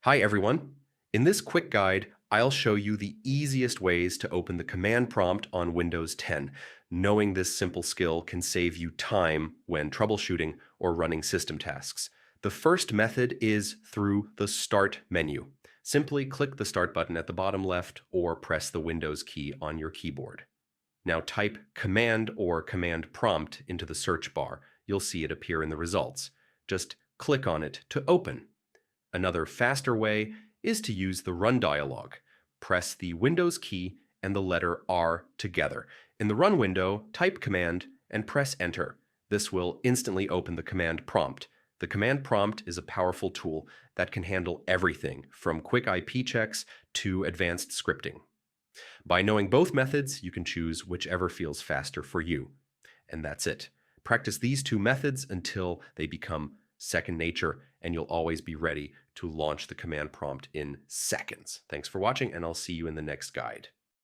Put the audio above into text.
Hi everyone. In this quick guide, I'll show you the easiest ways to open the command prompt on Windows 10. Knowing this simple skill can save you time when troubleshooting or running system tasks. The first method is through the Start menu. Simply click the Start button at the bottom left or press the Windows key on your keyboard. Now type Command or Command Prompt into the search bar. You'll see it appear in the results. Just click on it to open. Another faster way is to use the Run dialog. Press the Windows key and the letter R together. In the Run window, type Command and press Enter. This will instantly open the command prompt. The command prompt is a powerful tool that can handle everything from quick IP checks to advanced scripting. By knowing both methods, you can choose whichever feels faster for you. And that's it. Practice these two methods until they become second nature, and you'll always be ready to launch the command prompt in seconds. Thanks for watching, and I'll see you in the next guide.